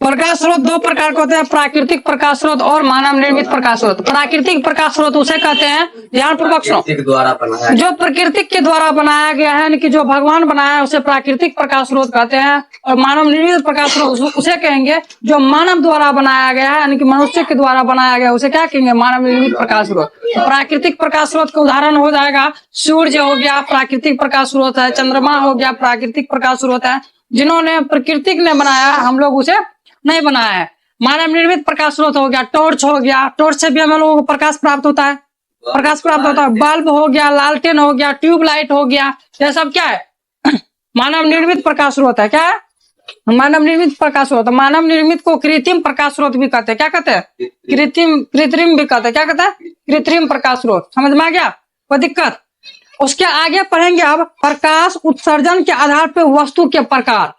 प्रकाश स्रोत दो प्रकार के होते हैं, प्राकृतिक प्रकाश स्रोत और मानव निर्मित प्रकाश स्रोत। प्राकृतिक प्रकाश स्रोत उसे कहते हैं, ध्यानपूर्वक सुनो, जो प्रकृति के द्वारा बनाया गया है, यानी कि जो भगवान बनाया है उसे प्राकृतिक प्रकाश स्रोत कहते हैं। और मानव निर्मित प्रकाश स्रोत उसे कहेंगे जो मानव द्वारा बनाया गया है, यानी कि मनुष्य के द्वारा बनाया गया, उसे क्या कहेंगे, मानव निर्मित प्रकाश स्रोत। प्राकृतिक प्रकाश स्रोत का उदाहरण हो जाएगा सूर्य हो गया, प्राकृतिक प्रकाश स्रोत है। चंद्रमा हो गया, प्राकृतिक प्रकाश स्रोत है। जिन्होंने प्रकृति ने बनाया, हम लोग उसे नहीं बनाया है। मानव निर्मित प्रकाश स्रोत हो गया, टॉर्च हो गया, टॉर्च से भी हम लोगों को प्रकाश प्राप्त होता है, प्रकाश प्राप्त होता है। बल्ब हो गया, लालटेन हो गया, ट्यूबलाइट हो गया, यह सब क्या है, मानव निर्मित प्रकाश स्रोत है। क्या है, मानव निर्मित प्रकाश स्रोत। मानव निर्मित को कृत्रिम प्रकाश स्रोत भी कहते हैं। क्या कहते हैं, कृत्रिम भी कहते हैं। क्या कहते हैं, कृत्रिम प्रकाश स्रोत। समझ में आ गया, कोई दिक्कत। उसके आगे पढ़ेंगे अब प्रकाश उत्सर्जन के आधार पर वस्तु के प्रकार।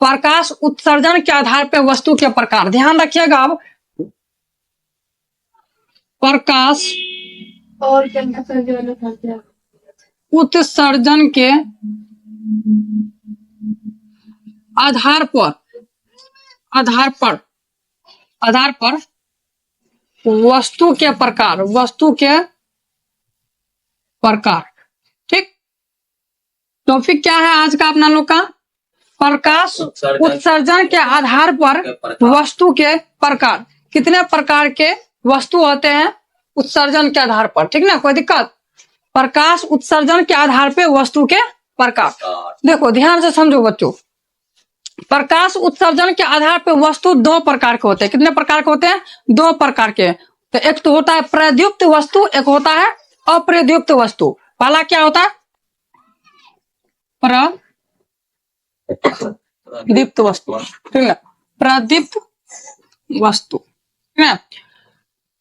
प्रकाश उत्सर्जन के आधार पर वस्तु के प्रकार, ध्यान रखिएगा। अब प्रकाश और उत्सर्जन के आधार पर वस्तु के प्रकार, ठीक। टॉपिक क्या है आज का अपना लोग का, प्रकाश उत्सर्जन के आधार पर वस्तु के प्रकार। कितने प्रकार के वस्तु होते हैं उत्सर्जन के आधार पर, ठीक ना, कोई दिक्कत। प्रकाश उत्सर्जन के आधार पर वस्तु के प्रकार। देखो ध्यान से समझो बच्चों, प्रकाश उत्सर्जन के आधार पर वस्तु दो प्रकार के होते हैं। कितने प्रकार के होते हैं, दो प्रकार के। तो एक तो होता है प्रदीप्त वस्तु, एक होता है अप्रदीप्त वस्तु। पहला क्या होता है, प्रदीप्त वस्तु, ठीक है, प्रदीप्त वस्तु, ठीक है।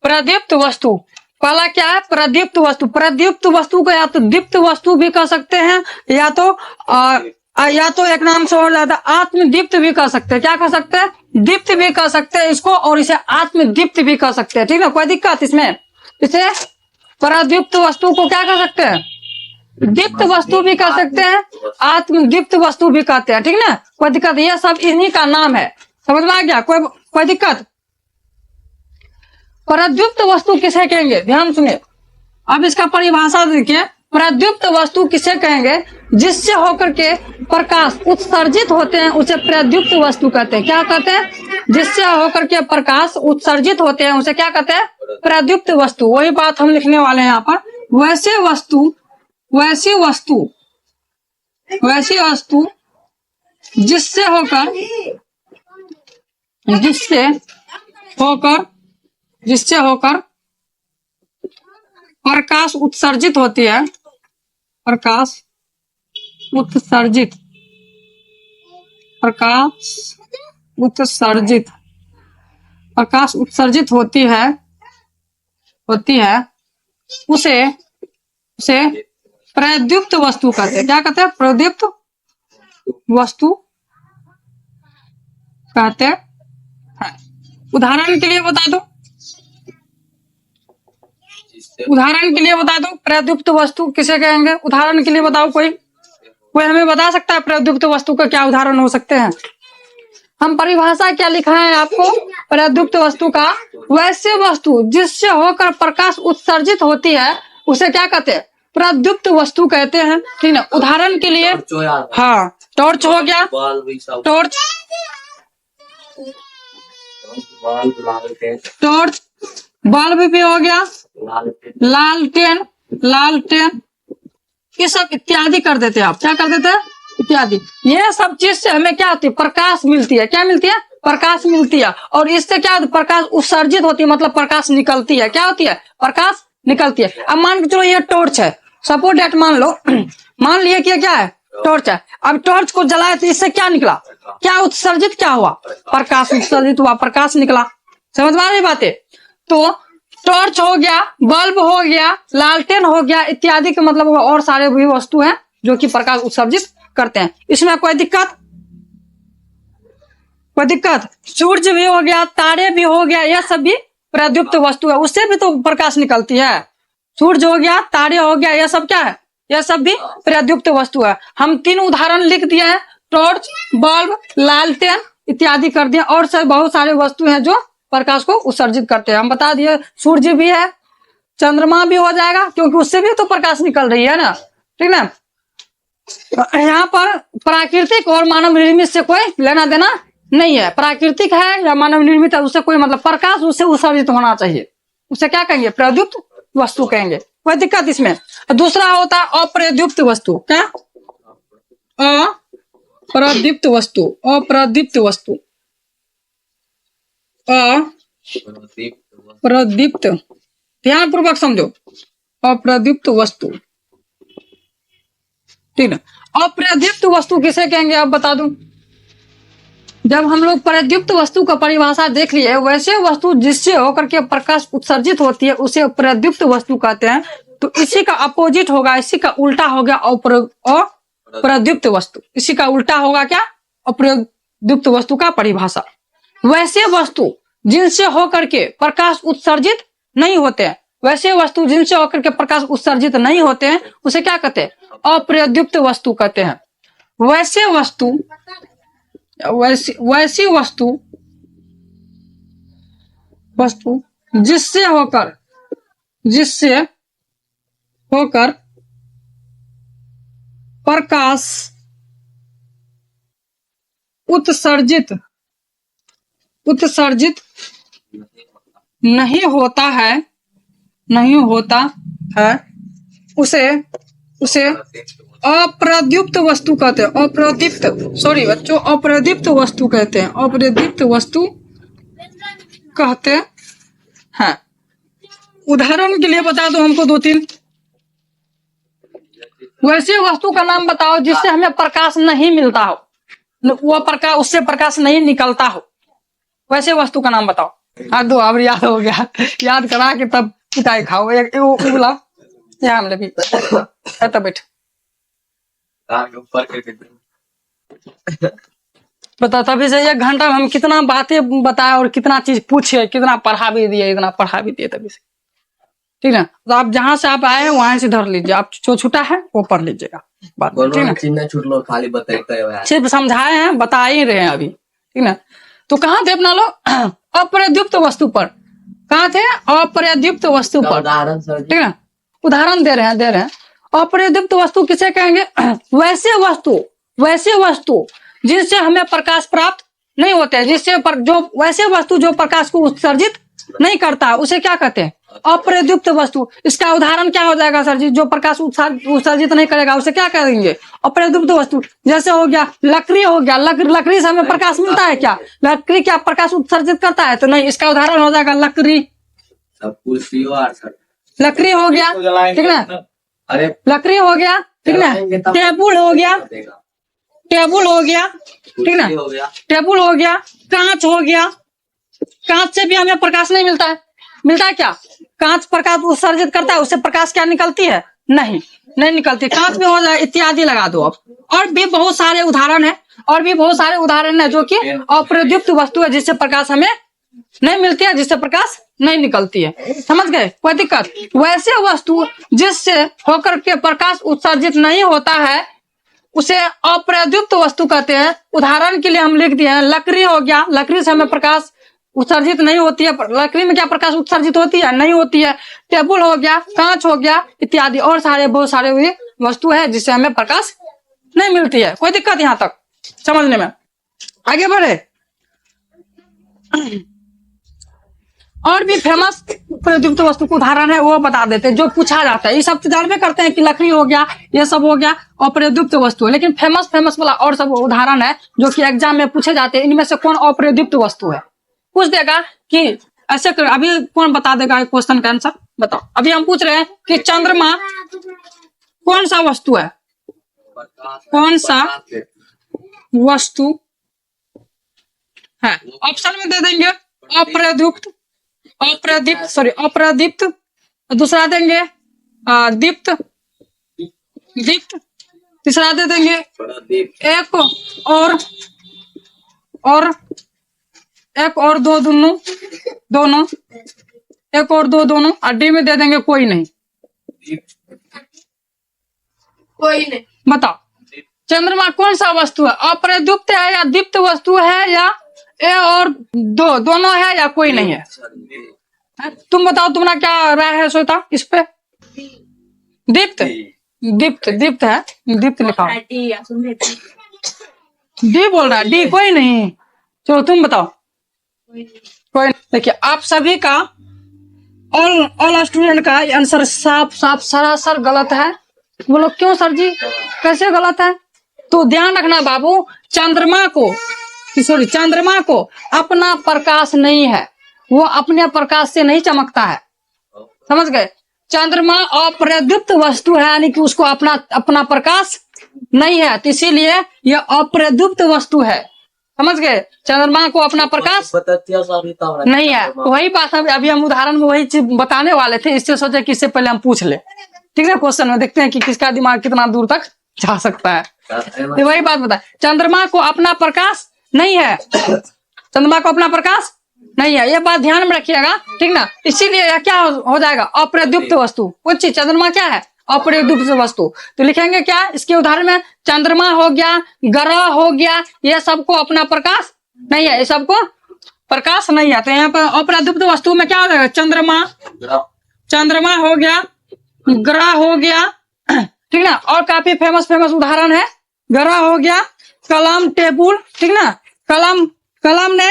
प्रदीप्त वस्तु पहला क्या है, प्रदीप्त वस्तु। प्रदीप्त वस्तु को या तो दीप्त वस्तु भी कह सकते हैं, या तो एक नाम से और ज्यादा आत्मदीप्त भी कह सकते हैं। क्या कह सकते हैं, दीप्त भी कह सकते हैं इसको, और इसे आत्मदीप्त भी कह सकते हैं, ठीक है, कोई दिक्कत इसमें। इसे प्रदीप्त वस्तु को क्या कह सकते हैं, दीप्त वस्तु भी कह सकते हैं, आत्मदीप्त वस्तु भी कहते हैं, ठीक ना, कोई दिक्कत। यह सब इन्हीं का नाम है, समझ में आ गया, कोई दिक्कत। प्रदीप्त वस्तु किसे कहेंगे, ध्यान सुनिए। अब इसका परिभाषा देखिए, प्रदीप्त वस्तु किसे कहेंगे, जिससे होकर के प्रकाश उत्सर्जित होते हैं उसे प्रदीप्त वस्तु कहते हैं। क्या कहते हैं, जिससे होकर के प्रकाश उत्सर्जित होते हैं उसे क्या कहते हैं, प्रदीप्त वस्तु। वही बात हम लिखने वाले हैं यहाँ पर। वैसी वस्तु जिससे होकर प्रकाश उत्सर्जित होती है, प्रकाश उत्सर्जित होती है उसे प्रदीप्त वस्तु कहते हैं। क्या कहते हैं, प्रदीप्त वस्तु कहते हैं। उदाहरण के लिए बता दो, प्रदीप्त वस्तु किसे कहेंगे, उदाहरण के लिए बताओ। कोई हमें बता सकता है प्रदीप्त वस्तु का क्या उदाहरण हो सकते हैं। हम परिभाषा क्या लिखा है आपको, प्रदीप्त वस्तु का, वैसे वस्तु जिससे होकर प्रकाश उत्सर्जित होती है उसे क्या कहते हैं, प्रदीप्त वस्तु कहते हैं, ठीक है। उदाहरण के लिए, हाँ, टॉर्च हो गया, टॉर्च, बल्ब भी हो गया, लालटेन, ये सब इत्यादि कर देते हैं आप। क्या कर देते हैं, इत्यादि। ये सब चीज से हमें क्या होती है, प्रकाश मिलती है। क्या मिलती है, प्रकाश मिलती है। और इससे क्या होती है, प्रकाश उत्सर्जित होती है, मतलब प्रकाश निकलती है। क्या होती है, प्रकाश निकलती है। अब मान के चलो ये टॉर्च है, सपोज डेट मान लिए कि क्या है, टॉर्च है। अब टॉर्च को जलाए तो इससे क्या निकला, क्या उत्सर्जित, क्या हुआ, प्रकाश उत्सर्जित हुआ, प्रकाश निकला। समझ में आ रही बातें। तो टॉर्च हो गया, बल्ब हो गया, लालटेन हो गया, इत्यादि के मतलब और सारे भी वस्तु हैं जो कि प्रकाश उत्सर्जित करते हैं। इसमें कोई दिक्कत, सूर्य भी हो गया, तारे भी हो गया, यह सब भी प्रदीप्त वस्तु है, उससे भी तो प्रकाश निकलती है। सूर्य हो गया, तारे हो गया, यह सब क्या है, यह सब भी प्रदीप्त वस्तु है। हम 3 उदाहरण लिख दिए हैं, टॉर्च, बल्ब, लालटेन इत्यादि कर दिया। और से बहुत सारे वस्तु हैं जो प्रकाश को उत्सर्जित करते हैं। हम बता दिए सूर्य भी है, चंद्रमा भी हो जाएगा, क्योंकि उससे भी तो प्रकाश निकल रही है ना, ठीक ना। यहाँ पर प्राकृतिक और मानव निर्मित से कोई लेना देना नहीं है। प्राकृतिक है या मानव निर्मित है, उससे कोई मतलब, प्रकाश उससे उत्सर्जित होना चाहिए, उसे क्या कहेंगे? प्रदीप्त वस्तु कहेंगे। कोई दिक्कत इसमें। दूसरा होता है अप्रदीप्त वस्तु। क्या? अप्रदीप्त वस्तु। अप्रदीप्त वस्तु, अप्रदीप्त, ध्यान पूर्वक समझो। अप्रदीप्त वस्तु, ठीक है। अप्रदीप्त वस्तु किसे कहेंगे अब बता दूं। जब हम लोग प्रदीप्त वस्तु का परिभाषा देख लिए, वैसे वस्तु जिससे होकर के प्रकाश उत्सर्जित होती है उसे प्रदीप्त वस्तु कहते हैं। तो इसी का अपोजिट होगा, इसी का उल्टा हो गया अप्रदीप्त वस्तु। इसी का उल्टा होगा क्या? अप्रदीप्त वस्तु का परिभाषा। वैसे वस्तु जिनसे होकर के प्रकाश उत्सर्जित नहीं होते हैं, वैसे वस्तु जिनसे होकर के प्रकाश उत्सर्जित नहीं होते हैं उसे क्या कहते हैं? अप्रदीप्त वस्तु कहते हैं। वैसे वस्तु, वैसी वस्तु जिससे होकर प्रकाश उत्सर्जित नहीं होता है, उसे अप्रदीप्त वस्तु कहते हैं। अप्रदीप्त, सॉरी बच्चों, अप्रदीप्त वस्तु कहते हैं। अप्रदीप्त वस्तु कहते हैं। उदाहरण के लिए बता दो हमको 2-3 वैसे वस्तु का नाम बताओ जिससे हमें प्रकाश नहीं मिलता हो, वो प्रकाश, उससे प्रकाश नहीं निकलता हो। वैसे वस्तु का नाम बताओ। हाँ दो, अब याद हो गया, याद करा के तब पिटाई खाओ। एक बुलाओ यहाँ हमने भी तब बैठ बता। तभी से 1 घंटा में हम कितना बातें बताए और कितना चीज पूछे, कितना पढ़ा भी दिए, इतना पढ़ा भी दिए तभी से, ठीक है। तो आप जहां से आप आए वहां से धर लीजिए, आप जो छूटा है वो पढ़ लीजिएगा, ठीक है। खाली बताए सिर्फ समझाए हैं, बता ही रहे हैं अभी, ठीक है। तो कहाँ थे अपना लोग? अप्रदीप्त वस्तु पर। कहाँ थे? अप्रदीप्त वस्तु पर, ठीक है। उदाहरण दे रहे हैं। अप्रदीप्त वस्तु किसे कहेंगे? वैसे वस्तु जिनसे हमें प्रकाश प्राप्त नहीं होते हैं, जिससे वैसे वस्तु जो प्रकाश को उत्सर्जित नहीं करता, उसे क्या कहते हैं? अप्रदीप्त वस्तु। इसका उदाहरण क्या हो जाएगा सर जी? जो प्रकाश उत्सर्जित नहीं करेगा उसे क्या कहेंगे? अप्रदीप्त वस्तु। जैसे हो गया लकड़ी, हो गया लकड़ी से हमें प्रकाश मिलता है क्या? लकड़ी क्या प्रकाश उत्सर्जित करता है? तो नहीं, इसका उदाहरण हो जाएगा लकड़ी। लकड़ी हो गया, ठीक ना। अरे लकड़ी हो गया, ठीक ना। टेबुल हो गया, ठीक ना। टेबुल हो गया। कांच हो गया। कांच से भी हमें प्रकाश नहीं मिलता है। मिलता है क्या? कांच प्रकाश उत्सर्जित करता है, उससे प्रकाश क्या निकलती है? नहीं निकलती। कांच में हो जाए, इत्यादि लगा दो आप। और भी बहुत सारे उदाहरण है जो कि अप्रदीप्त वस्तु है, जिससे प्रकाश हमें नहीं मिलती है, जिससे प्रकाश नहीं निकलती है। समझ गए? कोई दिक्कत? वैसे वस्तु जिससे होकर के प्रकाश उत्सर्जित नहीं होता है उसे अप्रदीप्त वस्तु कहते हैं। उदाहरण के लिए हम लिख दिए हैं, लकड़ी हो गया, लकड़ी से हमें प्रकाश उत्सर्जित नहीं होती है। लकड़ी में क्या प्रकाश उत्सर्जित होती है? नहीं होती है। टेबल हो गया, कांच हो गया, इत्यादि और बहुत सारे वस्तु है जिससे हमें प्रकाश नहीं मिलती है। कोई दिक्कत यहाँ तक समझने में? आगे बढ़े। और भी फेमस प्रदीप्त वस्तु को उदाहरण है, वो बता देते हैं, जो पूछा जाता है। ये सब जानते करते हैं कि लकड़ी हो गया, ये सब हो गया अप्रदीप्त वस्तु है। लेकिन फेमस वाला और सब उदाहरण है जो कि एग्जाम में पूछे जाते हैं। इनमें से कौन अप्रदीप्त वस्तु है? पूछ देगा कि ऐसे अभी कौन बता देगा क्वेश्चन का आंसर? बताओ। अभी हम पूछ रहे हैं कि चंद्रमा कौन सा वस्तु है? कौन सा वस्तु है? ऑप्शन में दे देंगे अप्रदीप्त, दूसरा देंगे दीप्त, तीसरा दे देंगे एक और दो, दोनों एक और दो, दोनों। और डी में दे देंगे कोई नहीं। बताओ चंद्रमा कौन सा वस्तु है? अप्रदीप्त है या दीप्त वस्तु है या ए और दोनों है या कोई नहीं है? तुम बताओ, तुम्हारा क्या राय है श्वेता इस पे? दीप्त दीप्त दीप्त है, दीप्त लिखा डी बोल रहा है, डी कोई नहीं। चलो तुम बताओ। कोई नहीं। देखिए आप सभी का ऑल स्टूडेंट का आंसर साफ साफ सरासर गलत है। बोलो क्यों सर जी, कैसे गलत है? तो ध्यान रखना बाबू, चंद्रमा को अपना प्रकाश नहीं है, वो अपने प्रकाश से नहीं चमकता है, समझ गए? चंद्रमा अप्रदीप्त वस्तु है, यानी कि उसको अपना प्रकाश नहीं है, तो इसीलिए यह अप्रदीप्त वस्तु है, समझ गए? चंद्रमा को अपना प्रकाश नहीं है। वही बात अभी हम उदाहरण में वही चीज बताने वाले थे, इससे सोचे कि इससे पहले हम पूछ ले, ठीक है? क्वेश्चन में देखते हैं कि किसका दिमाग कितना दूर तक जा सकता है। तो वही बात बताए, चंद्रमा को अपना प्रकाश नहीं है, चंद्रमा को अपना प्रकाश नहीं है, ये बात ध्यान में रखिएगा, ठीक ना? इसीलिए यह क्या हो जाएगा? अप्रदीप्त वस्तु। कुछ चीज चंद्रमा क्या है? अप्रदीप्त वस्तु। तो लिखेंगे क्या इसके उदाहरण में? चंद्रमा हो गया, ग्रह हो गया, ये सबको अपना प्रकाश नहीं है, ये सबको प्रकाश नहीं है। तो यहाँ पर अप्रदीप्त वस्तु में क्या हो जाएगा? चंद्रमा हो गया, ग्रह हो गया, ठीक ना? और काफी फेमस उदाहरण है, ग्रह हो गया, कलम टेबुल, ठीक ना? कलम ने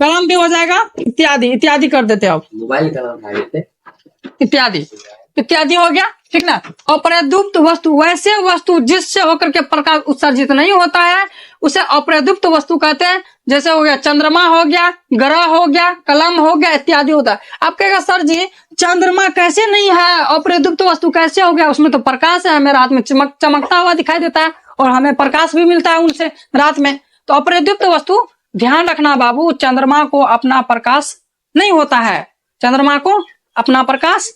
कलम भी हो जाएगा, इत्यादि कर देते आप, मोबाइल कलम इत्यादि हो गया, ठीक ना? अप्रदीप्त वस्तु वैसे वस्तु जिससे होकर के प्रकाश उत्सर्जित नहीं होता है, उसे अप्रदीप्त वस्तु कहते हैं। जैसे हो गया चंद्रमा हो गया, ग्रह हो गया, कलम हो गया, इत्यादि होता है। आप कहेगा सर जी चंद्रमा कैसे नहीं है, अप्रदीप्त वस्तु कैसे हो गया? उसमें तो प्रकाश है, हमें रात में चमकता हुआ दिखाई देता है और हमें प्रकाश भी मिलता है उनसे रात में। तो अप्रदीप्त वस्तु, ध्यान रखना बाबू, चंद्रमा को अपना प्रकाश नहीं होता है, चंद्रमा को अपना प्रकाश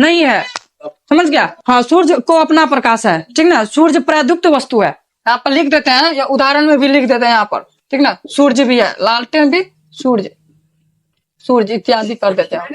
नहीं है, समझ गया? हाँ, सूर्य को अपना प्रकाश है, ठीक ना? सूर्य प्रदीप्त वस्तु है, यहाँ पर लिख देते हैं, या उदाहरण में भी लिख देते हैं यहाँ पर, ठीक ना? सूर्य भी है, लालटेन भी सूर्य इत्यादि कर देते हैं,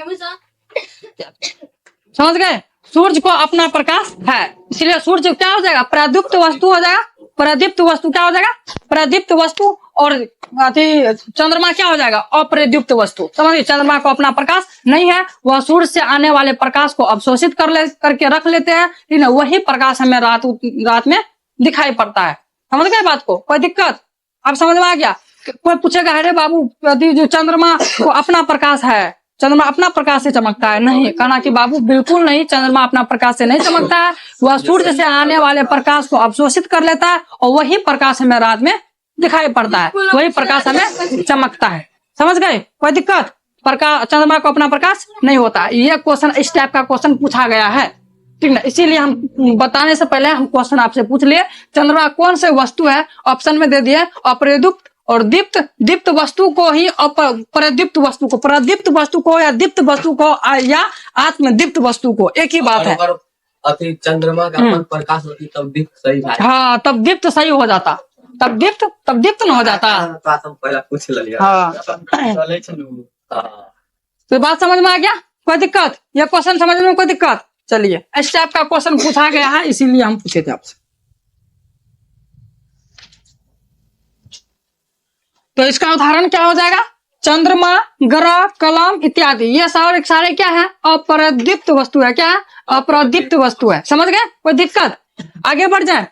समझ गए? सूर्य को अपना प्रकाश है, इसलिए सूर्य क्या हो जाएगा? प्रदीप्त वस्तु हो जाएगा। प्रदीप्त वस्तु क्या हो जाएगा? प्रदीप्त वस्तु। और चंद्रमा क्या हो जाएगा? अप्रदीप्त वस्तु। समझिए, चंद्रमा को अपना प्रकाश नहीं है, वह सूर्य से आने वाले प्रकाश को अवशोषित करके रख लेते हैं, लेकिन वही प्रकाश हमें रात में दिखाई पड़ता है। समझ गए बात को? कोई दिक्कत आप समझ में आ गया? कोई पूछेगा अरे बाबू जो चंद्रमा को अपना प्रकाश है, चंद्रमा अपना प्रकाश से चमकता है? नहीं, कहना कि बाबू बिल्कुल नहीं, चंद्रमा अपना प्रकाश से नहीं चमकता है, वह सूर्य से आने वाले प्रकाश को अवशोषित कर लेता है और वही प्रकाश हमें रात में दिखाई पड़ता है, वही प्रकाश हमें चमकता है। समझ गए? कोई दिक्कत? चंद्रमा को अपना प्रकाश नहीं होता। ये क्वेश्चन इस टाइप का क्वेश्चन पूछा गया है, ठीक ना? इसीलिए हम बताने से पहले हम क्वेश्चन आपसे पूछ लिए, चंद्रमा कौन से वस्तु है? ऑप्शन में दे दिए अप्रदीप्त और दीप्त वस्तु को ही प्रदीप्त वस्तु को या दीप्त वस्तु को या आत्मदीप्त वस्तु को, एक ही बात है। चंद्रमा का प्रकाश होती तब दीप्त सही है। हाँ, तब दीप्त सही हो जाता, तब दीप्त न हो जाता। पहला पूछ लिया। हाँ, तो बात समझ में आ गया? कोई दिक्कत? यह क्वेश्चन समझने में कोई दिक्कत? चलिए, इस टाइप का क्वेश्चन पूछा गया है, इसीलिए हम पूछे थे आपसे। तो इसका उदाहरण क्या हो जाएगा? चंद्रमा, ग्रह, कलम इत्यादि, ये सारे क्या है? अप्रदीप्त वस्तु है। क्या है? अप्रदीप्त वस्तु है। समझ गए? कोई दिक्कत? आगे बढ़ जाए।